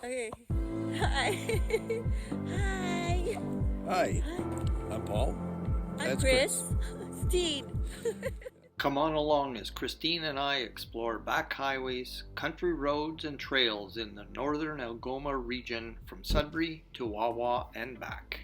Okay. Hi. Hi. Hi, I'm Paul. I'm That's Chris. Steen. Come on along as Christine and I explore back highways, country roads, and trails in the northern Algoma region from Sudbury to Wawa and back.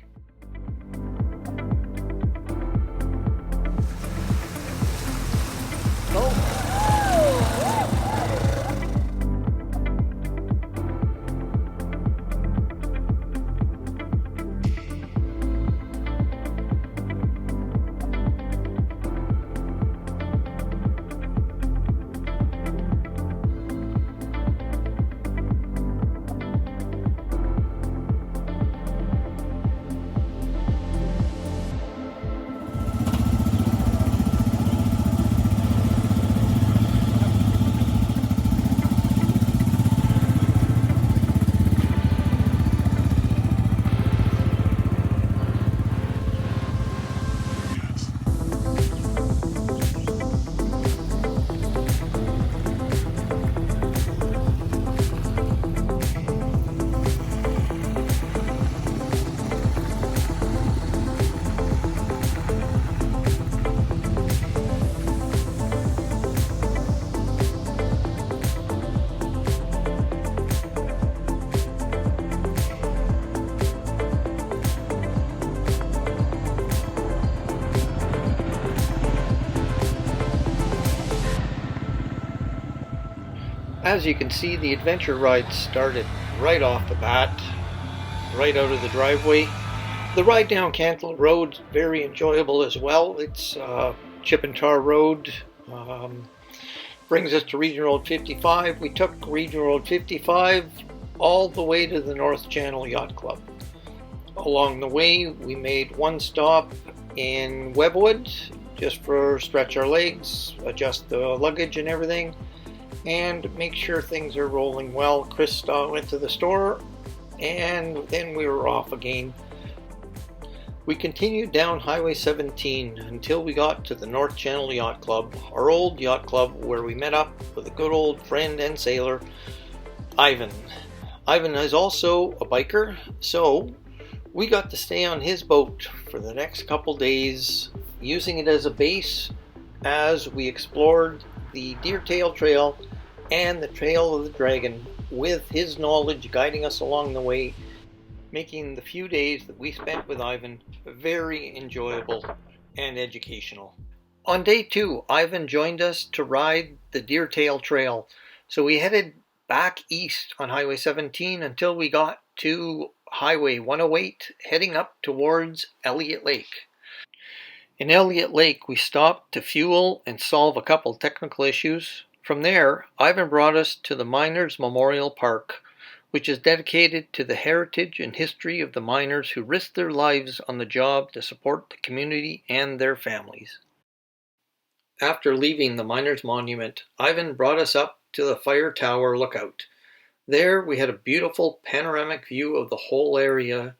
As you can see, the adventure ride started right off the bat, right out of the driveway. The ride down Cantle Road, very enjoyable as well. It's chip and tar road. Brings us to Region Road 55. We took Region Road 55 all the way to the North Channel Yacht Club. Along the way, we made one stop in Webwood just for stretch our legs, adjust the luggage and everything, and make sure things are rolling well. Chris went to the store, and then we were off again. We continued down Highway 17 until we got to the North Channel Yacht Club, our old yacht club where we met up with a good old friend and sailor, Ivan. Ivan is also a biker, so we got to stay on his boat for the next couple days, using it as a base as we explored the Deer Tail Trail and the Trail of the Dragon, with his knowledge guiding us along the way, making the few days that we spent with Ivan very enjoyable and educational. On day 2, Ivan joined us to ride the Deer Tail Trail, so we headed back east on Highway 17 until we got to Highway 108, heading up towards Elliott Lake. In Elliott Lake, we stopped to fuel and solve a couple technical issues. From there, Ivan brought us to the Miners Memorial Park, which is dedicated to the heritage and history of the miners who risked their lives on the job to support the community and their families. After leaving the Miners Monument, Ivan brought us up to the Fire Tower Lookout. There we had a beautiful panoramic view of the whole area,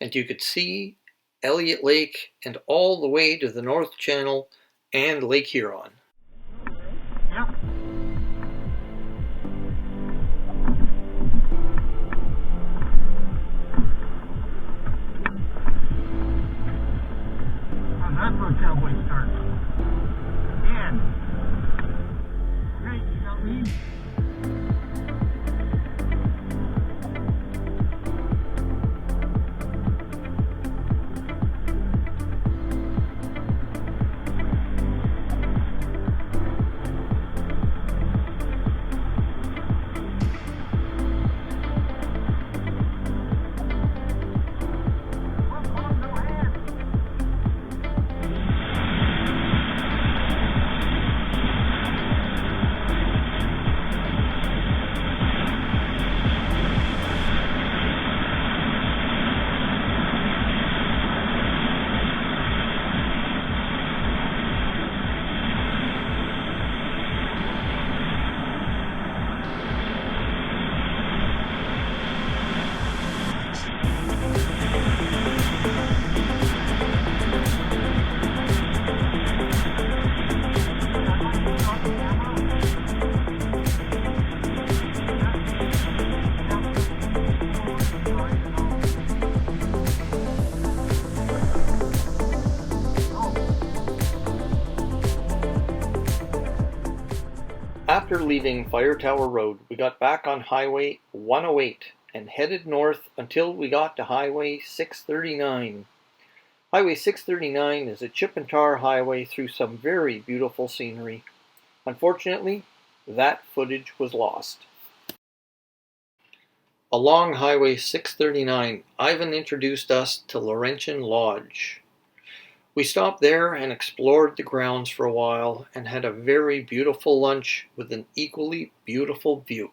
and you could see Elliott Lake and all the way to the North Channel and Lake Huron. Yep. That's where Cowboy starts. And great, you got leaves? After leaving Fire Tower Road, we got back on Highway 108 and headed north until we got to Highway 639. Highway 639 is a chip and tar highway through some very beautiful scenery. Unfortunately, that footage was lost. Along Highway 639, Ivan introduced us to Laurentian Lodge. We stopped there and explored the grounds for a while and had a very beautiful lunch with an equally beautiful view.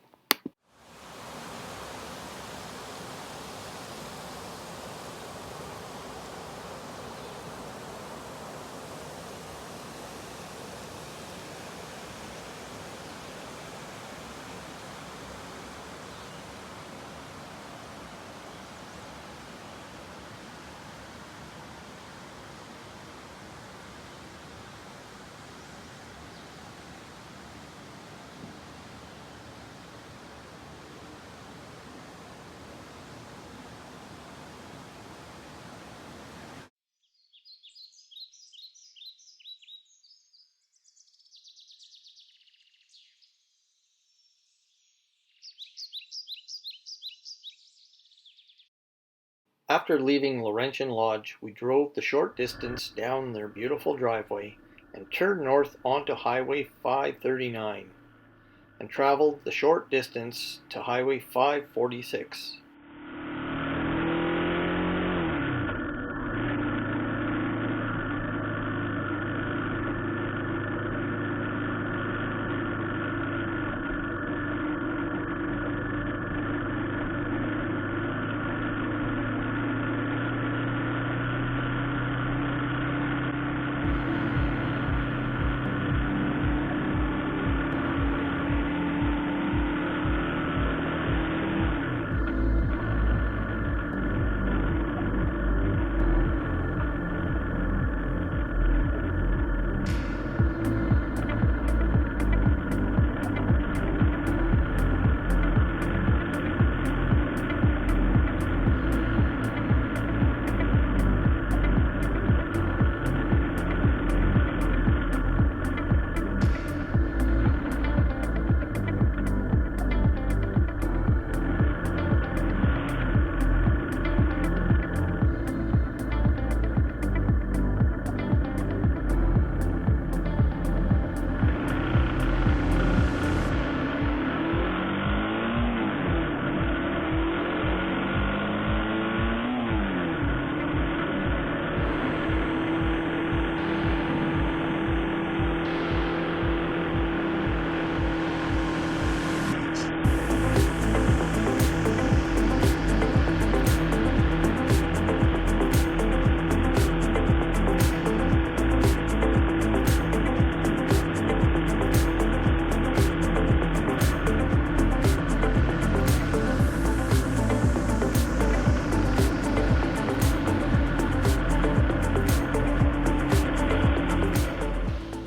After leaving Laurentian Lodge, we drove the short distance down their beautiful driveway and turned north onto Highway 539 and traveled the short distance to Highway 546.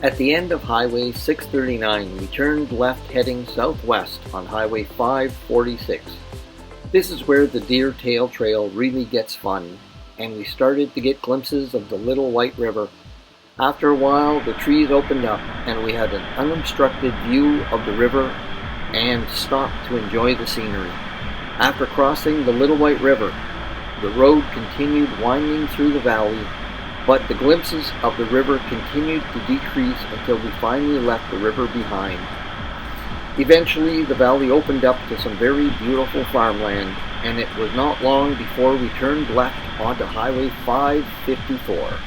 At the end of Highway 639, we turned left heading southwest on Highway 546. This is where the Deer Tail Trail really gets fun, and we started to get glimpses of the Little White River. After a while, the trees opened up, and we had an unobstructed view of the river and stopped to enjoy the scenery. After crossing the Little White River, the road continued winding through the valley, but the glimpses of the river continued to decrease until we finally left the river behind. Eventually, the valley opened up to some very beautiful farmland, and it was not long before we turned left onto Highway 554.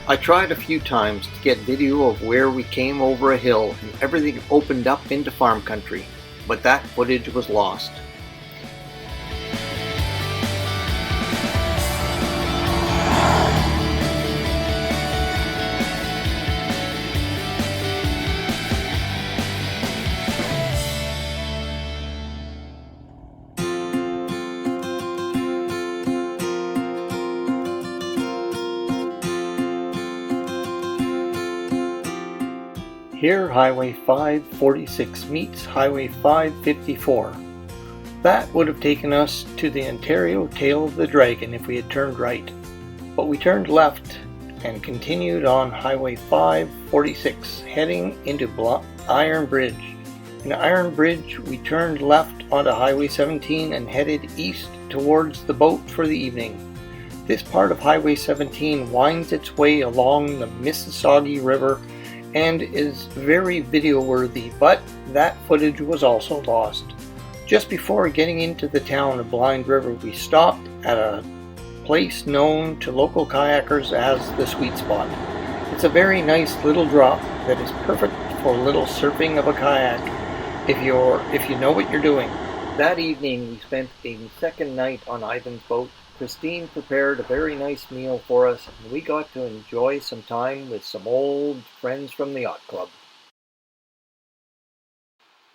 I tried a few times to get video of where we came over a hill and everything opened up into farm country, but that footage was lost. Here Highway 546 meets Highway 554. That would have taken us to the Ontario Tail of the Dragon if we had turned right, but we turned left and continued on Highway 546 heading into Iron Bridge. In Iron Bridge we turned left onto Highway 17 and headed east towards the boat for the evening. This part of Highway 17 winds its way along the Mississauga River and is very video worthy, but that footage was also lost. Just before getting into the town of Blind River, we stopped at a place known to local kayakers as the Sweet Spot. It's a very nice little drop that is perfect for a little surfing of a kayak if you know what you're doing. That evening we spent a second night on Ivan's boat. Christine prepared a very nice meal for us, and we got to enjoy some time with some old friends from the yacht club.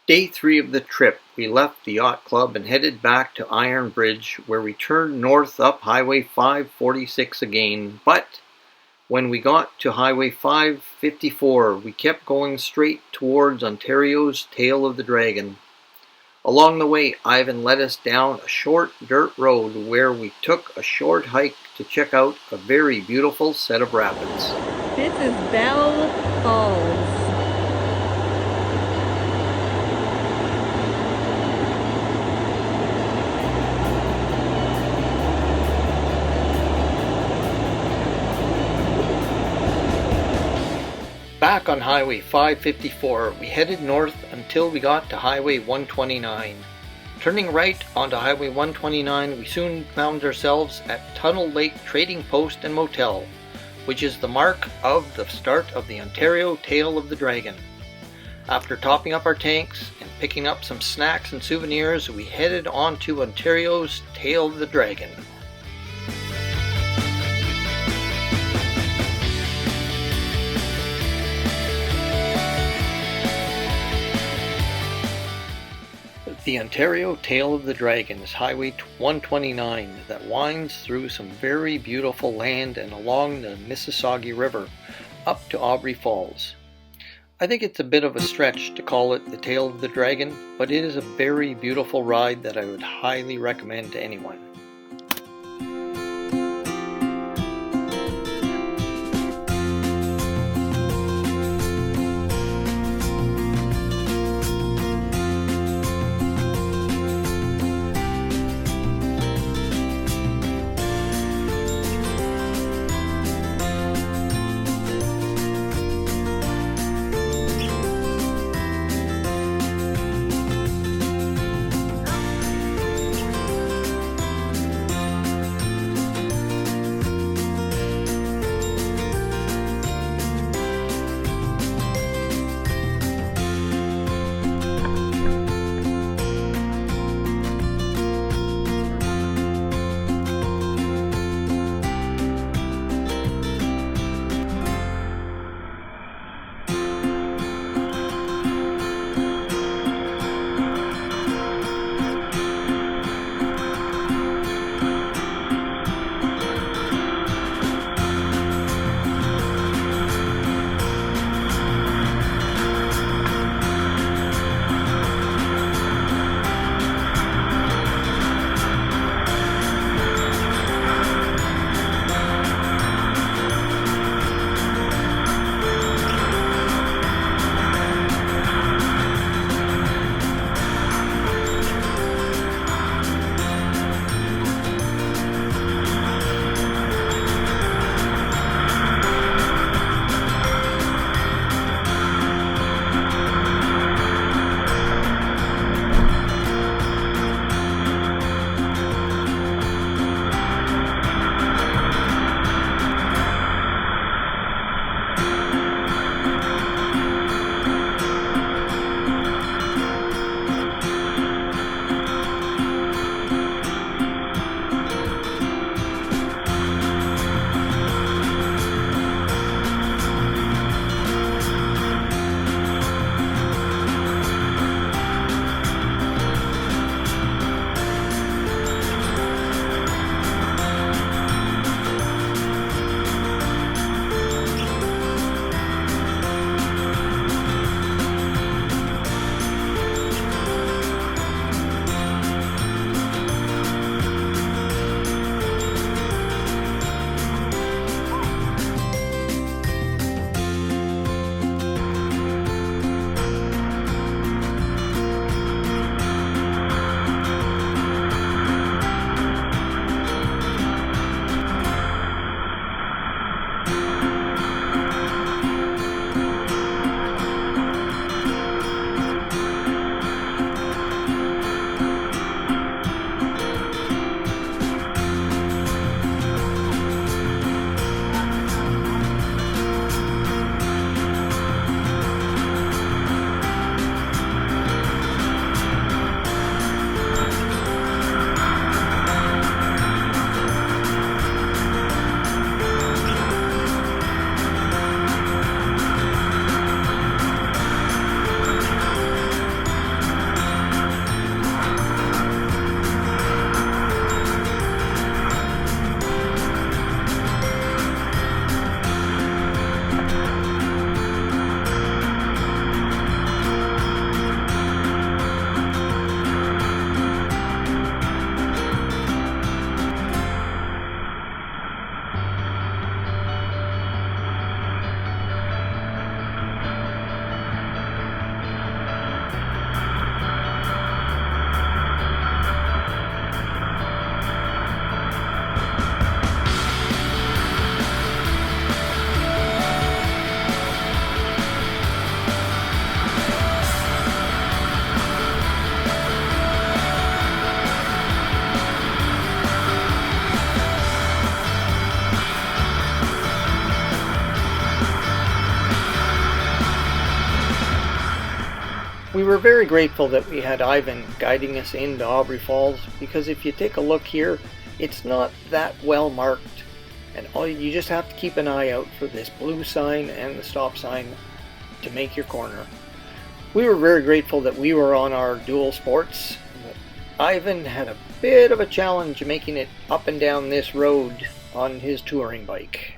Day 3 of the trip, we left the yacht club and headed back to Iron Bridge, where we turned north up Highway 546 again, but when we got to Highway 554, we kept going straight towards Ontario's Tail of the Dragon. Along the way, Ivan led us down a short dirt road where we took a short hike to check out a very beautiful set of rapids. This is Bell Falls. Back on Highway 554, we headed north until we got to Highway 129. Turning right onto Highway 129, we soon found ourselves at Tunnel Lake Trading Post and Motel, which is the mark of the start of the Ontario Tail of the Dragon. After topping up our tanks and picking up some snacks and souvenirs, we headed on to Ontario's Tail of the Dragon. The Ontario Tail of the Dragon is Highway 129 that winds through some very beautiful land and along the Mississauga River up to Aubrey Falls. I think it's a bit of a stretch to call it the Tail of the Dragon, but it is a very beautiful ride that I would highly recommend to anyone. were very grateful that we had Ivan guiding us into Aubrey Falls, because if you take a look here, it's not that well marked, and you just have to keep an eye out for this blue sign and the stop sign to make your corner. We were very grateful that we were on our dual sports. Ivan had a bit of a challenge making it up and down this road on his touring bike.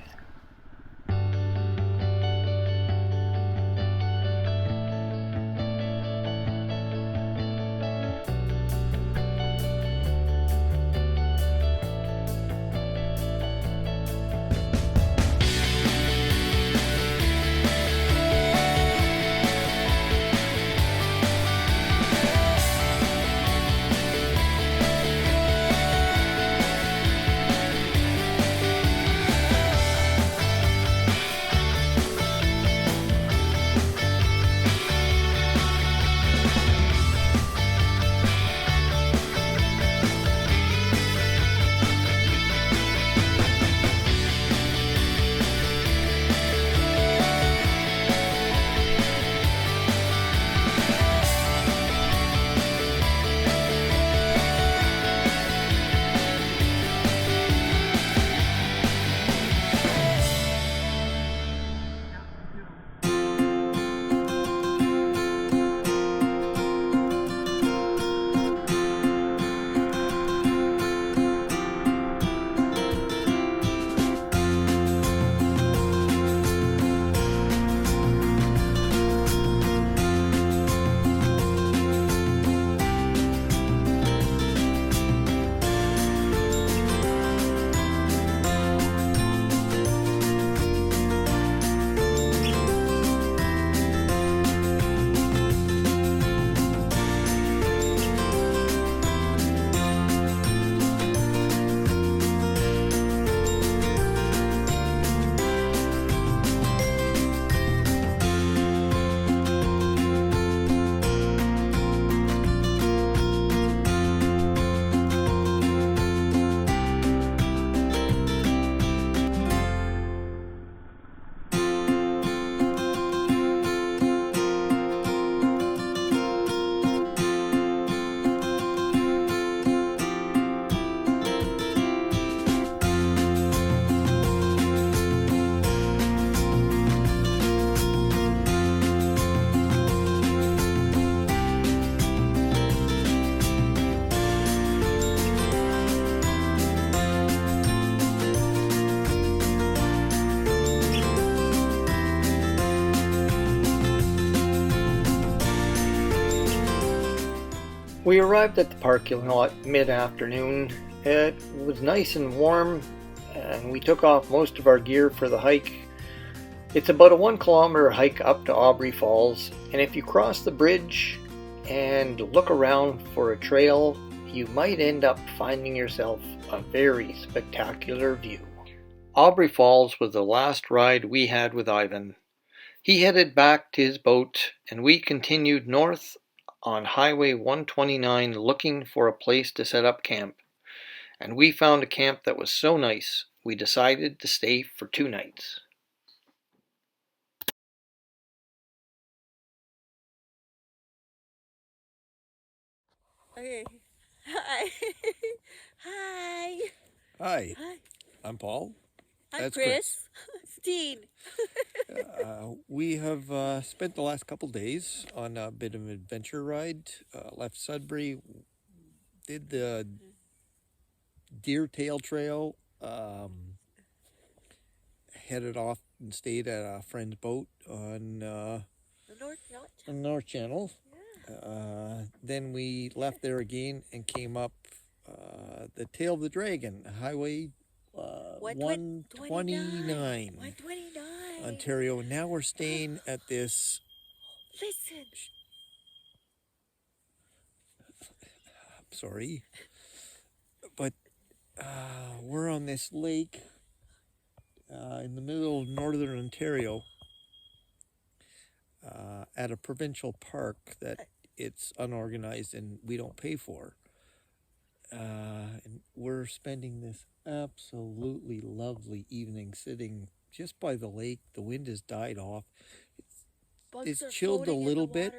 We arrived at the parking lot mid-afternoon. It was nice and warm, and we took off most of our gear for the hike. It's about a 1 kilometer hike up to Aubrey Falls, and if you cross the bridge and look around for a trail, you might end up finding yourself a very spectacular view. Aubrey Falls was the last ride we had with Ivan. He headed back to his boat, and we continued north on Highway 129 looking for a place to set up camp. And we found a camp that was so nice, we decided to stay for 2 nights. Okay. Hi. Hi. Hi, Hi. I'm Paul. I'm That's Chris. Dean. We have spent the last couple days on a bit of an adventure ride. Left Sudbury, did the Deer Tail Trail, headed off and stayed at a friend's boat on The North Yacht. the North Channel. Yeah. Then we left there again and came up the Tail of the Dragon, Highway 129, 129. Ontario. Now we're staying at this. Listen. Sorry, but we're on this lake in the middle of northern Ontario at a provincial park that it's unorganized and we don't pay for. And we're spending this absolutely lovely evening sitting just by the lake. The wind has died off. It's chilled a little bit.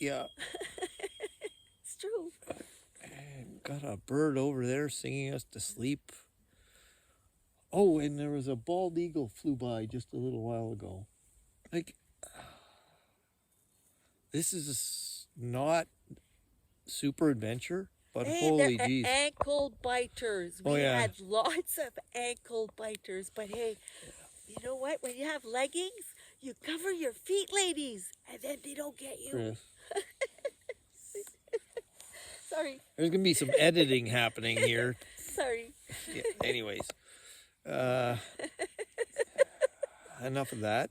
Yeah. It's true. And got a bird over there singing us to sleep. Oh, and there was a bald eagle flew by just a little while ago. Like, this is not super adventure, but Hey, holy they're geez. ankle biters. Oh, We yeah. had lots of ankle biters, but hey, you know what? When you have leggings, you cover your feet, ladies, and then they don't get you. Chris, Sorry, there's going to be some editing happening here. sorry. Yeah, anyways, enough of that.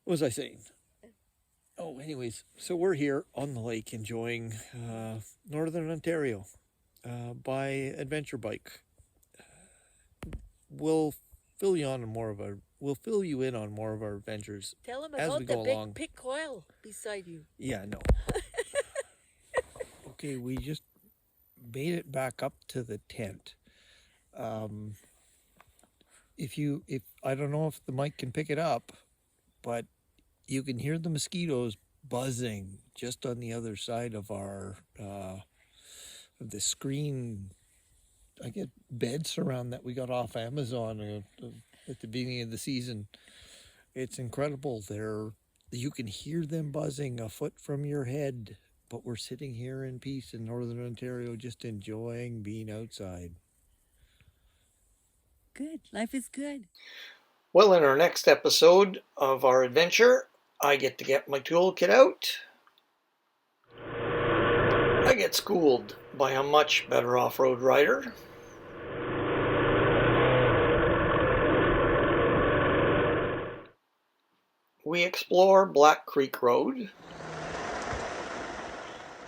What was I saying? Oh, anyways, so we're here on the lake enjoying Northern Ontario by adventure bike. We'll fill you in on more of our adventures. Tell them As about we the go big along. pig coil beside you. Yeah, no. Okay, we just made it back up to the tent. If I don't know if the mic can pick it up, but you can hear the mosquitoes buzzing just on the other side of our of the screen. I get bed surround that we got off Amazon at the beginning of the season. It's incredible. You can hear them buzzing a foot from your head, but we're sitting here in peace in Northern Ontario, just enjoying being outside. Good. Life is good. Well, in our next episode of our adventure, I get to get my toolkit out. I get schooled by a much better off-road rider. We explore Black Creek Road.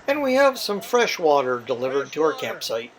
And we have some fresh water delivered to our campsite.